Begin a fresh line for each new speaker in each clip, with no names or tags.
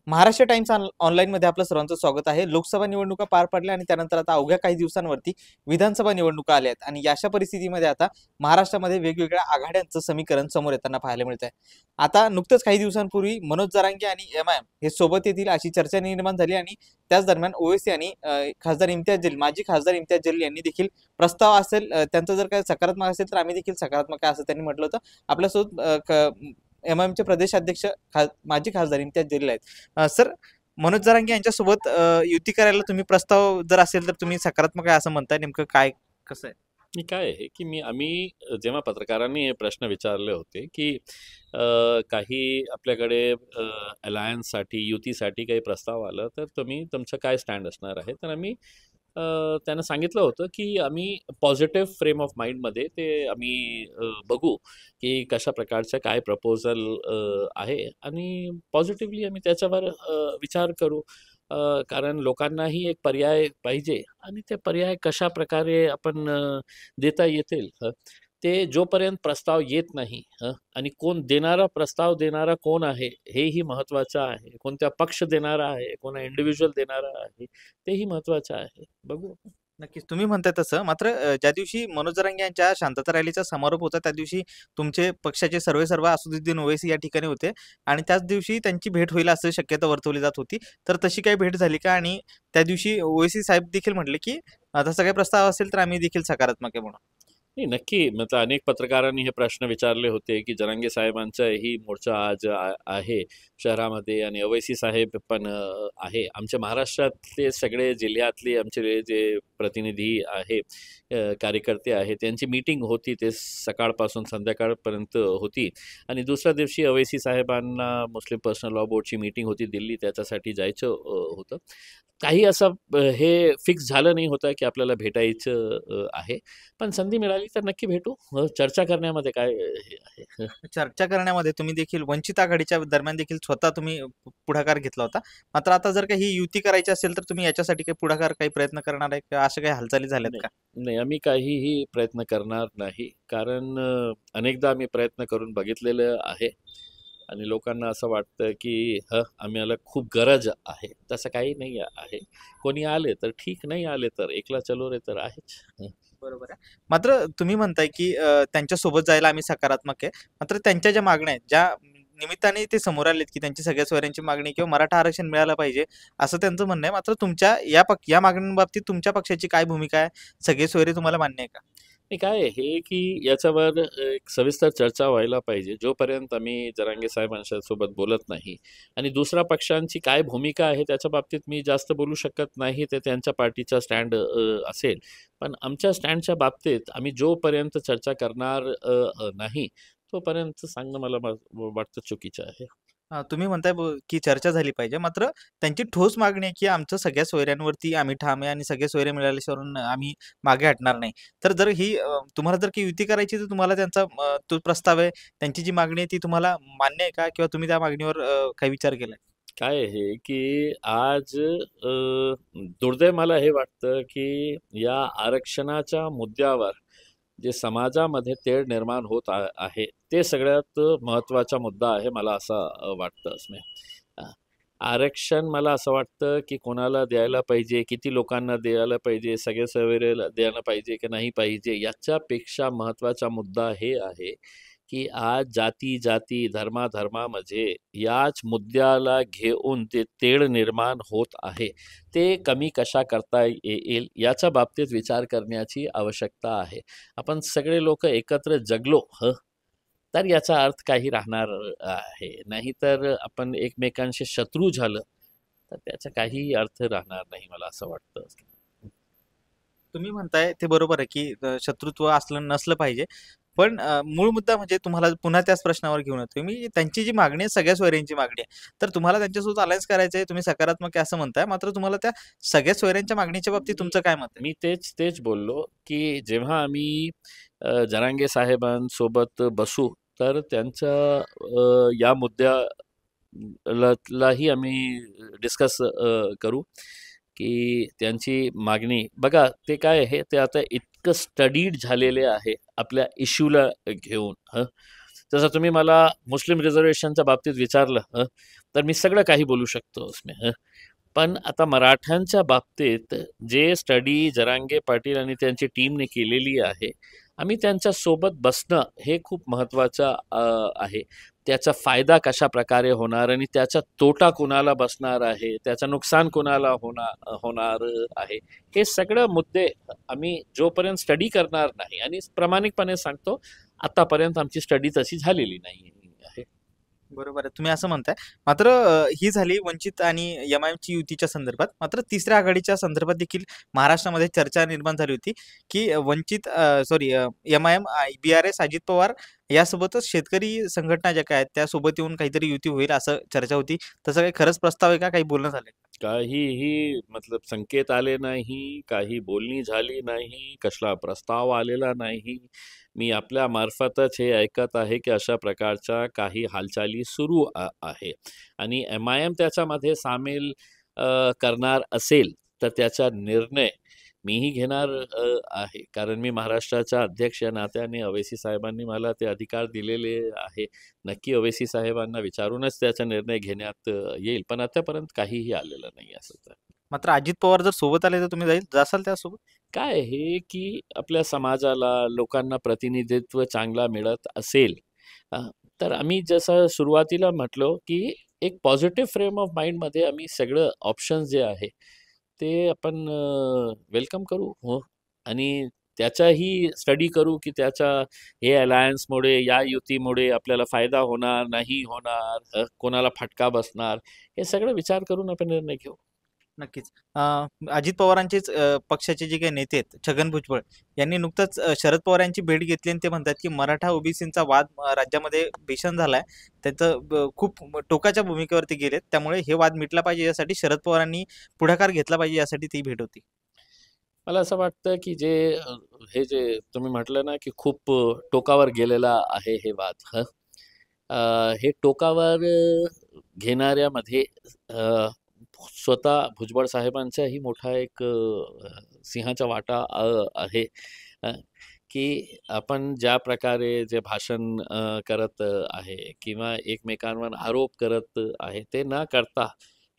Maharashtra times ऑनलाईनमध्ये आपलं सर्वांचं स्वागत आहे. लोकसभा निवडणुका पार पडल्या आणि त्यानंतर आता अवघ्या काही दिवसांवरती विधानसभा निवडणुका आल्या आहेत आणि अशा परिस्थितीमध्ये आता महाराष्ट्रामध्ये वेगवेगळ्या आघाड्यांचं समीकरण समोर येताना पाहायला मिळत आहे. आता नुकतंच काही दिवसांपूर्वी मनोज जरांगे आणि एमआयएम हे सोबत येतील अशी चर्चा निर्माण झाली आणि त्याच दरम्यान ओवेसी आणि खासदार इम्तियाज जलील, माजी खासदार इम्तियाज जलील यांनी देखील प्रस्ताव असेल त्यांचा जर काही सकारात्मक असेल तर आम्ही देखील सकारात्मक आहे असं त्यांनी म्हटलं होतं. आपल्यासोबत एमआयएमचे प्रदेशाध्यक्ष माजी खासदार इम्तियाज जलील आहेत. सर, मनोज जरांगे यांच्यासोबत युती करायला तुम्ही प्रस्ताव जर असेल तर तुम्ही सकारात्मक आहे असं म्हणताय, नेमकं काय कसं आहे?
मी काय आहे की आम्ही जेव्हा पत्रकारांनी हे प्रश्न विचारले होते की काही आपल्याकडे अलायन्ससाठी युतीसाठी काही प्रस्ताव आला तर तुम्ही तुमचं काय स्टँड असणार आहे, तर आम्ही त्यांना सांगितलं होतं की आम्ही पॉझिटिव्ह फ्रेम ऑफ माइंडमध्ये ते आम्ही बघू की कशा प्रकारचं काय प्रपोजल आहे आणि पॉझिटिव्हली आम्ही त्याच्यावर विचार करू. कारण लोकांनाही एक पर्याय पाहिजे आणि ते पर्याय कशा प्रकारे आपण देता येतील ते जोपर्यंत प्रस्ताव येत नाही आणि कोण देणारा प्रस्ताव देणारा कोण आहे हेही महत्त्वाचं आहे, कोणत्या पक्ष देणारा आहे, कोणा इंडिव्हिज्युअल देणारा आहे तेही महत्त्वाचं आहे. बघू.
नक्कीच तुम्ही म्हणताय तसं. मात्र ज्या दिवशी मनोज जरांगे यांच्या शांतता रॅलीचा समारोप होता त्या दिवशी तुमचे पक्षाचे सर्वेसर्वा असदुद्दीन ओवैसी या ठिकाणी होते आणि त्याच दिवशी त्यांची भेट होईल असं शक्यता वर्तवली जात होती. तर तशी काही भेट झाली का? आणि त्या दिवशी ओवैसी साहेब देखील म्हटले की तसा काही प्रस्ताव असेल तर आम्ही देखील सकारात्मक आहे म्हणून.
नाही, नक्की. मतलब अनेक पत्रकारांनी हे प्रश्न विचारले होते की जरांगे साहेबांचाही मोर्चा आज आहे शहरामध्ये आणि ओवैसी साहेब पण आहे. आमच्या महाराष्ट्रातले सगळे जिल्ह्यातले आमचे जे प्रतिनिधी आहे, कार्यकर्ते आहे, त्यांची मीटिंग होती. ते सकाळपासून संध्याकाळपर्यंत होती आणि दुसऱ्या दिवशी ओवैसी साहेबांना मुस्लिम पर्सनल लॉ बोर्डची मीटिंग होती दिल्ली, त्याच्यासाठी जायचं होतं. काही असं हे फिक्स झालं नाही होतं की आपल्याला भेटायचं आहे. पण संधी मिळाली तर नक्की भेटू. चर्चा करण्यामध्ये काय हे आहे.
चर्चा करण्यामध्ये तुम्ही देखील वंचित आघाडीच्या दरम्यान देखील स्वतः तुम्ही पुढाकार घेतला होता. मात्र आता जर काही युती करायची असेल तर तुम्ही याच्यासाठी काही पुढाकार, काही प्रयत्न करणार आहे का? अशा काही हालचाली झाल्यात
नाही,
का?
नाही, आम्ही काहीही प्रयत्न करणार नाही. कारण अनेकदा आम्ही प्रयत्न करून बघितलेलं आहे आणि लोकांना असं वाटतं की आम्हाला खूप गरज आहे. तसं काही नाही आहे. कोणी आले तर ठीक, नाही आले तर एकला चलो रे तर आहेच.
बरोबर आहे. मात्र तुम्ही म्हणताय की त्यांच्यासोबत जायला आम्ही सकारात्मक आहे. मात्र त्यांच्या ज्या मागण्या आहेत, ज्या निमित्ताने ते समोर आलेत की त्यांची सगळ्या सोयऱ्यांची मागणी किंवा मराठा आरक्षण मिळालं पाहिजे, असं त्यांचं म्हणणं आहे. मात्र तुमच्या या मागण्यांबाबतीत तुमच्या पक्षाची काय भूमिका आहे? सगळे सोयरे तुम्हाला मान्य आहे का?
नाही, काय आहे की याच्यावर एक सविस्तर चर्चा व्हायला पाहिजे. जोपर्यंत आम्ही जरांगे साहेबांसोबत बोलत नाही आणि दुसऱ्या पक्षांची काय भूमिका आहे त्याच्या बाबतीत मी जास्त बोलू शकत नाही. ते त्यांच्या पार्टीचा स्टँड असेल. पण आमच्या स्टँडच्या बाबतीत आम्ही जोपर्यंत चर्चा करणार नाही तोपर्यंत सांगणं मला वाटतं चुकीचं आहे.
तुम्ही म्हणताय की चर्चा झाली पाहिजे. मात्र त्यांची ठोस मागणी आहे की आमचं सगळ्या सोयऱ्यांवरती आम्ही ठाम आहे आणि सगळे सोयरे मिळाल्याशिवाय आम्ही मागे हटणार नाही. तर जर ही तुम्हाला जर काही युती करायची तर तुम्हाला त्यांचा तो प्रस्ताव आहे, त्यांची जी मागणी आहे ती तुम्हाला मान्य आहे का? किंवा तुम्ही त्या मागणीवर काही विचार केलाय?
काय आहे की आज दुर्दैव मला हे वाटतं की या आरक्षणाच्या मुद्द्यावर जे समाजामध्ये तेढ निर्माण होत आहे ते सगळ्यात महत्त्वाचा मुद्दा आहे मला असं वाटतं. आरक्षण मला असं वाटतं की कोणाला द्यायला पाहिजे, किती लोकांना द्यायला पाहिजे, सगळे सवेरेला द्यायला पाहिजे की नाही पाहिजे, याच्यापेक्षा महत्त्वाचा मुद्दा हे आहे की आज जाती धर्मामध्ये याच मुद्द्याला घेऊन ते तेढ निर्माण होत आहे. ते कमी कशा करता येईल याच्या बाबतीत विचार करण्याची आवश्यकता आहे. आपण सगळे लोक एकत्र जगलो तर याचा अर्थ काही राहणार आहे. नाहीतर आपण एकमेकांशी शत्रू झालं तर त्याचा काही अर्थ राहणार नाही मला असं वाटतं.
तुम्ही म्हणताय ते बरोबर आहे की शत्रुत्व असलं नसलं पाहिजे. पण मूळ मुद्दा म्हणजे तुम्हाला पुन्हा त्याच प्रश्नावर घेऊन येतोय मी. त्यांची जी मागणी आहे सगळ्या सोयऱ्यांची मागणी आहे. तर तुम्हाला त्यांच्यासोबत अलायन्स करायचं आहे, तुम्ही सकारात्मक आहे असं म्हणताय. मात्र तुम्हाला त्या सगळ्या सोयऱ्यांच्या मागणीच्या बाबतीत
मी
तुमचं काय मत आहे?
मी तेच बोललो की जेव्हा आम्ही जरांगे साहेबांसोबत बसू तर त्यांच्या या मुद्द्यालाही आम्ही डिस्कस करू की त्यांची मागणी बघा ते काय आहे ते आता इतकं स्टडीड झालेले आहे आपल्या इश्यूला घेऊन जसं तुम्ही मला मुस्लिम रिझर्वेशनच्या बाबतीत विचारलं तर मी सगळं काही बोलू शकतो उसमें. पण आता मराठ्यांच्या बाबतीत जे स्टडी जरांगे पाटील आणि त्यांची टीमने केलेली आहे, आम्ही त्यांच्या सोबत बसणं हे खूप महत्त्वाचं आहे. त्याचा फायदा कशा प्रकारे होणार आणि त्याचा तोटा कोणाला बसणार आहे, त्याचं नुकसान कोणाला होणार आहे, हे सगळं मुद्दे आम्ही जोपर्यंत स्टडी करणार नाही, आणि प्रामाणिकपणे सांगतो आतापर्यंत आमची स्टडी तशी झालेली नाही आहे.
बरोबर आहे. तुम्ही असं म्हणताय. मात्र ही झाली वंचित आणि एमआयएमची युतीच्या संदर्भात. मात्र तिसऱ्या आघाडीच्या संदर्भात देखील महाराष्ट्रामध्ये चर्चा निर्माण झाली होती, की वंचित एमआयएम, बीआरएस, अजित पवार यासोबतच शेतकरी संघटना ज्या काय आहेत त्यासोबत येऊन काहीतरी युती होईल असं चर्चा होती. तसं काही खरंच प्रस्ताव आहे का? काही बोलणं झालंय?
काहीही मतलब संकेत आले नाही, काही बोलणी झाली नाही, कसला प्रस्ताव आलेला नाही. मी आपल्या मार्फतच हे ऐकत आहे की अशा प्रकारच्या काही हालचाली सुरू आहे, आणि एम-आय-एम त्याच्यामध्ये सामील करणार असेल तर त्याचा निर्णय मीही घेणार आहे. कारण मी महाराष्ट्राचा अध्यक्ष या नात्याने ओवैसी साहेबांनी मला ते अधिकार दिलेले आहे. नक्की ओवैसी साहेबांना विचारूनच त्याचा निर्णय घेण्यात येईल. पण आतापर्यंत काहीही आलेलं नाही असं तर.
मात्र अजित पवार जर सोबत आले तर तुम्ही जासाल त्यासोबत?
काय आहे की आपल्या समाजाला, लोकांना प्रतिनिधित्व चांगला मिळत असेल अ, तर आम्ही जसं सुरुवातीला म्हटलो की एक पॉझिटिव्ह फ्रेम ऑफ माइंडमध्ये आम्ही सगळं ऑप्शन्स जे आहे ते आपण वेलकम करू. हो. आणि त्याचाही स्टडी करू की त्याचा हे अलायन्समुळे, या युतीमुळे आपल्याला फायदा होणार, नाही होणार, कोणाला फटका बसणार, हे सगळं विचार करून आपण निर्णय घेऊ.
नक्कीच. अजित पवारांचेच पक्षाचे जे काही नेते आहेत, छगन भुजबळ यांनी नुकतंच शरद पवार यांची भेट घेतली आणि ते म्हणतात, की मराठा ओबीसींचा वाद राज्यामध्ये भीषण झालाय. त्यांचं खूप टोकाच्या भूमिकेवरती गेलेत. त्यामुळे हे वाद मिटला पाहिजे यासाठी शरद पवारांनी पुढाकार घेतला पाहिजे यासाठी ती भेट होती.
मला असं वाटतं की हे जे तुम्ही म्हटलं ना की खूप टोकावर गेलेला आहे हे वाद. हे टोकावर घेणाऱ्यामध्ये स्वतः भुजबळ साहेबांचाही मोठा एक सिंहाचा वाटा आहे. अ, की आपण ज्या प्रकारे जे भाषण करत आहे किंवा एकमेकांवर आरोप करत आहे ते न करता,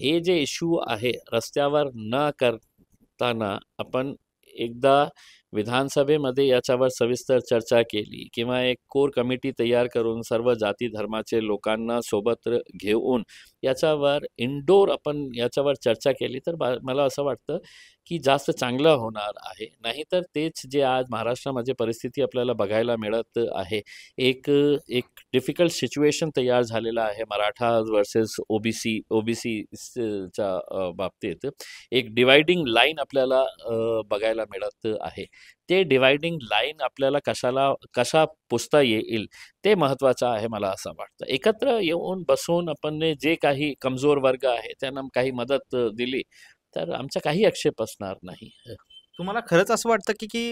हे जे इश्यू आहे रस्त्यावर न करताना आपण एकदा विधानसभेमध्ये याच्यावर सविस्तर चर्चा केली किंवा एक कोर कमिटी तयार करून सर्व जाती धर्माचे लोकांना सोबत घेऊन याच्यावर इनडोर आपण याच्यावर चर्चा केली तर मला असं वाटतं की जास्त चांगलं होणार आहे. नाहीतर तेच जे आज महाराष्ट्रामध्ये परिस्थिती आपल्याला बघायला मिळत आहे, एक एक डिफिकल्ट सिच्युएशन तयार झालेलं आहे मराठा वर्सेस ओबीसीच्या बाबतीत. एक डिवायडिंग लाईन आपल्याला बघायला मिळत आहे. ते डिवायडिंग लाईन आपल्याला कशा पुसता येईल ते महत्त्वाचं आहे मला असं वाटतं. एकत्र येऊन बसून आपण जे काही कमजोर वर्ग आहे त्यांना काही मदत दिली तर आमचा काही आक्षेप असणार नाही.
तुम्हाला खरंच असं वाटतं की की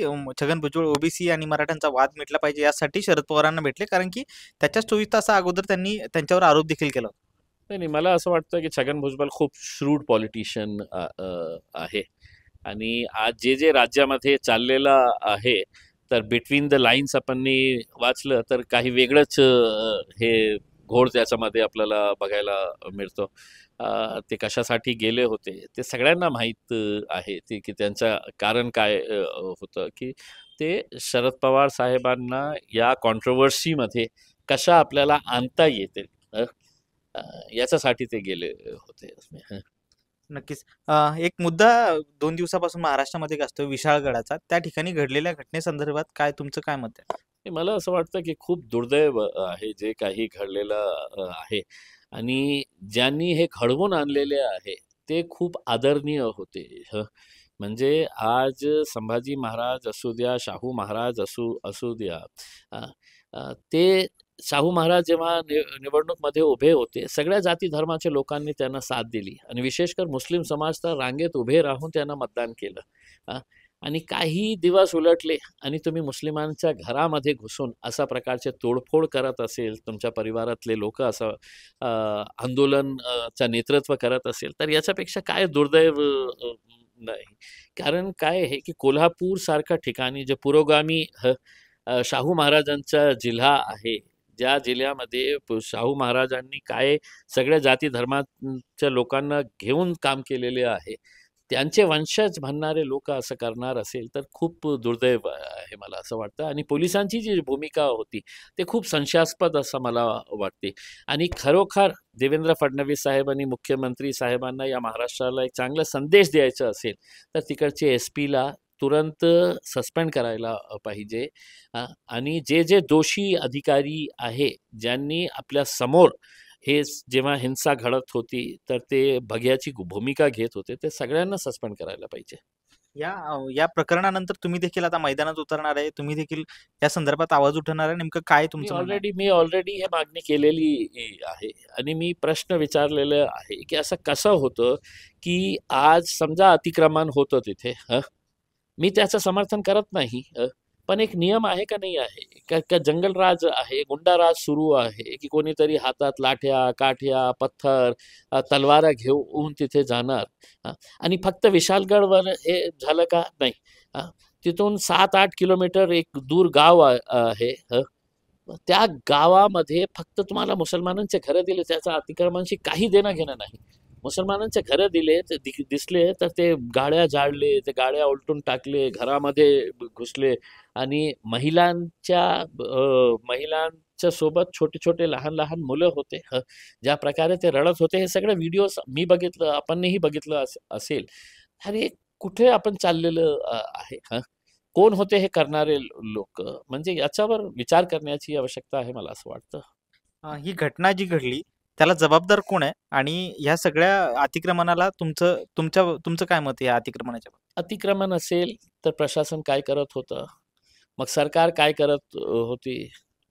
छगन भुजबळ ओबीसी आणि मराठ्यांचा वाद मिटला पाहिजे यासाठी शरद पवारांना भेटले? कारण की त्याच्याच 24 तासा अगोदर त्यांनी त्यांच्यावर आरोप देखील केला होता.
नाही, नाही. मला असं वाटतं की छगन भुजबळ खूप श्रूड पॉलिटिशियन आहे, आणि आज जे राज्यामध्ये चाललेलं आहे तर बिटवीन द लाईन्स आपण वाचलं तर काही वेगळंच हे घोळ त्याच्यामध्ये आपल्याला बघायला मिळतो. ते कशासाठी गेले होते ते सगळ्यांना माहीत आहे ते की त्यांचं कारण काय होतं की ते शरद पवार साहेबांना या कॉन्ट्रोवर्सीमध्ये कशा आपल्याला आणता येतील याच्यासाठी ते गेले होते.
नक्कीच. एक मुद्दा 2 दिवसापासून महाराष्ट्रामध्ये गाजतोय विशाळगडाचा. त्या ठिकाणी घडलेल्या घटनेसंदर्भात काय तुमचं काय मत आहे?
मला असं वाटतं की खूप दुर्दैव आहे जे काही घडलेलं आहे, आणि ज्यांनी हे घडवून आणलेले आहे ते खूप आदरणीय होते. म्हणजे आज संभाजी महाराज असू द्या, शाहू महाराज असू द्या, अ, ते शाहू महाराज जेव्हा निवडणूकमध्ये उभे होते, सगळ्या जाती धर्माच्या लोकांनी त्यांना साथ दिली, आणि विशेषकर मुस्लिम समाज तर रांगेत उभे राहून त्यांना मतदान केलं. आणि काही दिवस उलटले आणि तुम्ही मुस्लिमांच्या घरामध्ये घुसून अशा प्रकारचे तोडफोड करत असेल, तुमच्या परिवारातले लोक असं आंदोलनचं नेतृत्व करत असेल, तर याच्यापेक्षा काय दुर्दैव नाही. कारण काय आहे की कोल्हापूर सारख्या ठिकाणी जे पुरोगामी शाहू महाराजांचा जिल्हा आहे, ज्या जिल्ह्यामध्ये शाहू महाराजांनी काय सगळ्या जाती धर्माच्या लोकांना घेऊन काम केलेले आहे, त्यांचे वंशज म्हणणारे लोक असं करणार असेल तर खूप दुर्दैव आहे मला असं वाटतं. आणि पोलिसांची जी भूमिका होती ते खूप संशयास्पद असं मला वाटते. आणि खरोखर देवेंद्र फडणवीस साहेब आणि मुख्यमंत्री साहेबांना या महाराष्ट्राला एक चांगला संदेश द्यायचा असेल तर तिकडचे SP ला तुरंत सस्पेंड करायला पाहिजे. आणि जे जे दोषी अधिकारी आहे ज्यांनी आपल्या समोर हे जेव्हा हिंसा घडत होती तर ते भग्याची भूमिका घेत होते ते सगळ्यांना सस्पेंड करायला पाहिजे.
या प्रकरणानंतर तुम्ही देखील आता मैदानात उतरणार आहे, तुम्ही देखील या संदर्भात आवाज उठवणार आहे, नेमकं काय तुमचं म्हणणं आहे?
मी ऑलरेडी हे मागणी केलेली आहे आणि मी प्रश्न विचारलेला आहे की असं कसं होतं की आज समजा अतिक्रमण होतं तिथे, मी त्याचं समर्थन करत नाही, पण एक नियम आहे का नाही आहे का जंगलराज आहे, गुंडाराज सुरू आहे की कोणीतरी हातात लाठ्या काठ्या पत्थर तलवारा घेऊन तिथे जाणार. आणि फक्त विशालगडवर हे झालं का नाही, तिथून 7-8 किलोमीटर एक दूर गाव आहे, त्या गावामध्ये फक्त तुम्हाला मुसलमानांचे घरं दिले, त्याचं अतिक्रमणाशी काही देणं घेणं नाही. मुसलमानांचे घरं दिले ते दिसले तर ते गाड्या जाळले, ते गाड्या उलटून टाकले, घरामध्ये घुसले आणि महिलांच्या सोबत छोटे छोटे लहान लहान मुलं होते, ज्या प्रकारे ते रडत होते हे सगळं व्हिडिओ मी बघितलं, आपणही बघितलं असेल. अरे कुठे आपण चाललेलं आहे, कोण होते हे करणारे लोक, म्हणजे याच्यावर विचार करण्याची आवश्यकता आहे मला असं वाटतं.
ही घटना जी घडली त्याला जबाबदार कोण आहे आणि ह्या सगळ्या अतिक्रमणाला तुमचं काय मत आहे या अतिक्रमणाच्या बाबतीत?
अतिक्रमण असेल तर प्रशासन काय करत होतं, मग सरकार काय करत होती,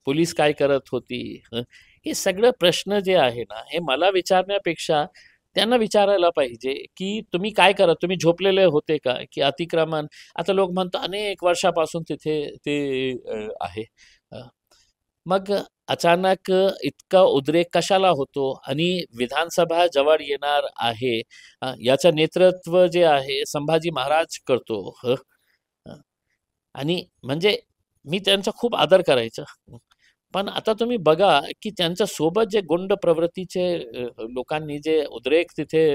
पोलीस काय करत होती, हे सगळं प्रश्न जे आहे ना हे मला विचारण्यापेक्षा त्यांना विचारायला पाहिजे की तुम्ही काय करत, तुम्ही झोपलेले होते का की अतिक्रमण. आता लोक म्हणतो अनेक वर्षापासून तिथे ते आहे, मग अचानक इतका उद्रेक कशाला होतो आणि विधानसभा जवळ येणार आहे, याचं नेतृत्व जे आहे संभाजी महाराज करतो, आणि म्हणजे मी त्यांचा खूप आदर करायचा. पण आता तुम्ही बघा की त्यांच्या सोबत जे गुंड प्रवृत्तीचे लोकांनी जे उद्रेक तिथे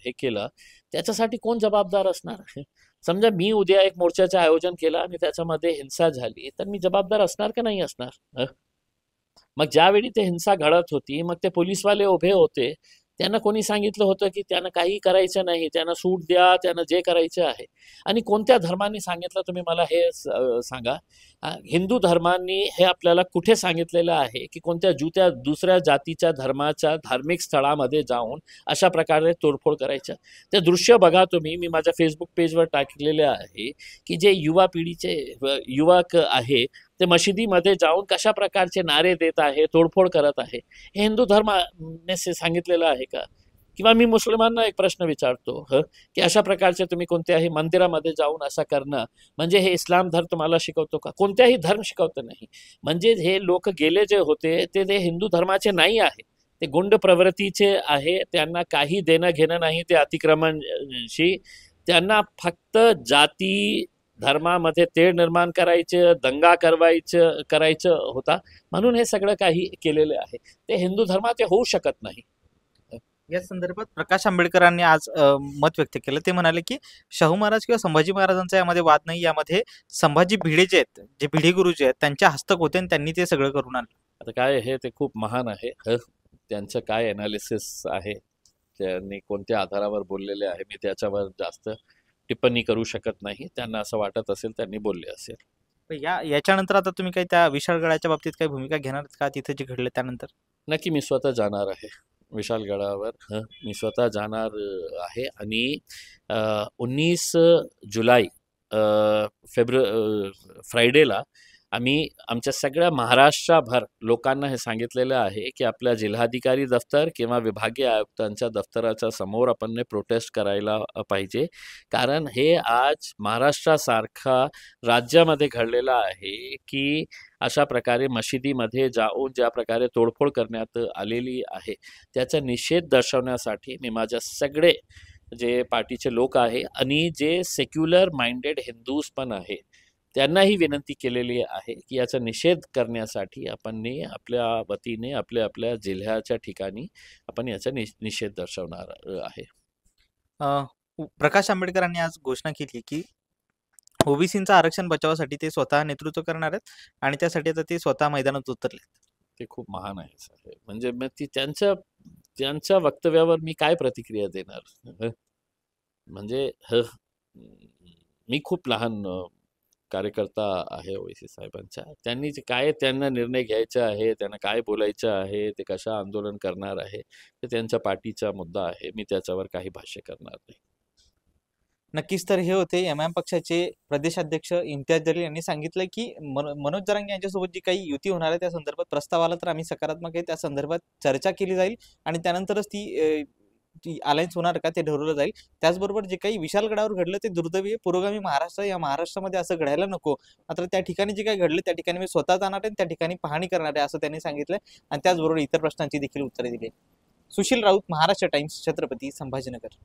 हे केलं त्याच्यासाठी कोण जबाबदार असणार. समजा मी उद्या एक मोर्चाचं आयोजन केलं आणि त्याच्यामध्ये हिंसा झाली तर मी जबाबदार असणार का नाही असणार. मग ज्यावेळी ते हिंसा घडत होती मग ते पोलीसवाले उभे होते, त्यांना कोणी सांगितलं होतं की त्यांना काही करायचं नाही, त्यांना सूट द्या, त्यांना जे करायचं आहे. आणि कोणत्या धर्मांनी सांगितलं तुम्ही मला हे सांगा. हिंदू धर्मांनी हे आपल्याला कुठे सांगितलेलं आहे की कोणत्या दुसऱ्या जातीच्या धर्माच्या धार्मिक स्थळामध्ये जाऊन अशा प्रकारे तोडफोड करायचं. ते दृश्य बघा तुम्ही, मी माझ्या फेसबुक पेजवर टाकलेले आहे की जे युवा पिढीचे युवक आहे ते मशिदीमध्ये जाऊन कशा प्रकारचे नारे देत आहे, तोडफोड करत आहे. हे हिंदू धर्माने सांगितलेलं आहे का. किंवा मी मुस्लिमांना एक प्रश्न विचारतो की अशा प्रकारचे तुम्ही कोणत्याही मंदिरामध्ये जाऊन असं करणं म्हणजे हे इस्लाम धर्म तुम्हाला शिकवतो का. कोणत्याही धर्म शिकवत नाही. म्हणजे हे लोक गेले जे होते ते हिंदू धर्माचे नाही आहे, ते गुंड प्रवृत्तीचे आहे. त्यांना काही देणं घेणं नाही ते अतिक्रमणशी. त्यांना फक्त जाती धर्मामध्ये तेढ निर्माण करायचं, दंगा करायचं होता, म्हणून हे सगळं काही केलेलं आहे. ते हिंदू धर्मात ते होऊ शकत नाही.
या संदर्भात प्रकाश आंबेडकरांनी आज मत व्यक्त केलं. ते म्हणाले की शाहू महाराज किंवा संभाजी महाराजांचा यामध्ये वाद नाही, यामध्ये संभाजी भिडे जे आहेत, जे भिडे गुरु जे आहेत त्यांच्या हस्तक होते आणि त्यांनी ते सगळं करून आणलं.
आता काय हे ते खूप महान आहे, त्यांचं काय एनालिसिस आहे, त्यांनी कोणत्या आधारावर बोललेले आहे मी त्याच्यावर जास्त टिप्पणी करू शकत नाही. त्यांना असं वाटत असेल त्यांनी बोलले असेल.
याच्यानंतर आता तुम्ही काही त्या विशाळगडाच्या बाबतीत काही भूमिका घेणार का तिथे जे घडलं त्यानंतर?
नक्की मी स्वतः जाणार आहे विशालगडावर, मी स्वतः जाणार आहे. आणि 19 जुलै फ्रायडेला आम्ही आमच्या सगळ्या महाराष्ट्रभर लोकांना हे सांगितलेलं आहे की आपल्या जिल्हाधिकारी दफ्तर किंवा विभागीय आयुक्तांच्या दफ्तराच्या समोर आपण प्रोटेस्ट करायला पाहिजे. कारण हे आज महाराष्ट्रासारखा राज्यामध्ये घडलेलं आहे की अशा प्रकारे मशिदीमध्ये जाऊन ज्या प्रकारे तोडफोड करण्यात आलेली आहे त्याचा निषेध दर्शवण्यासाठी मी माझ्या सगळे जे पार्टीचे लोक आहे आणि जे सेक्युलर माइंडेड हिंदूज पण आहे त्यांनाही विनंती केलेली आहे की याचा निषेध करण्यासाठी आपण आपल्या वतीने आपल्या आपल्या जिल्ह्याच्या ठिकाणी आपण याचा निषेध दर्शवणार आहे.
प्रकाश आंबेडकरांनी आज घोषणा केली की ओबीसींचं आरक्षण बचावासाठी ते स्वतः नेतृत्व करणार आहेत आणि त्यासाठी आता ते स्वतः मैदानात उतरले.
ते खूप महान आहे साहेब. म्हणजे मग ती त्यांच्या वक्तव्यावर मी काय प्रतिक्रिया देणार? म्हणजे मी खूप लहान कार्यकर्ता आहे ओवैसी साहेबांच्या. त्यांनी त्यांना निर्णय घ्यायचा आहे, त्यांना काय बोलायचं आहे, ते कशा आंदोलन करणार आहे, ते त्यांच्या पार्टीचा मुद्दा आहे. मी त्याच्यावर काही भाष्य करणार नाही.
नक्कीच. तर हे होते एमआयएम पक्षाचे प्रदेशाध्यक्ष इम्तियाज जलील यांनी सांगितलं की मनोज जरांगे यांच्यासोबत जी काही युती होणार आहे त्या संदर्भात प्रस्ताव आला तर आम्ही सकारात्मक आहे, त्या संदर्भात चर्चा केली जाईल आणि त्यानंतरच ती अलायन्स होणार का ते ठरवलं जाईल. त्याचबरोबर जे काही विशालगडावर घडलं ते दुर्दैवी आहे. पुरोगामी महाराष्ट्र या महाराष्ट्रामध्ये असं घडायला नको. मात्र त्या ठिकाणी जे काही घडलं त्या ठिकाणी मी स्वतः जाणार आहे, त्या ठिकाणी पाहणी करणार आहे असं त्यांनी सांगितलंय आणि त्याचबरोबर इतर प्रश्नांची देखील उत्तरे दिली. सुशील राऊत, महाराष्ट्र टाइम्स, छत्रपती संभाजीनगर.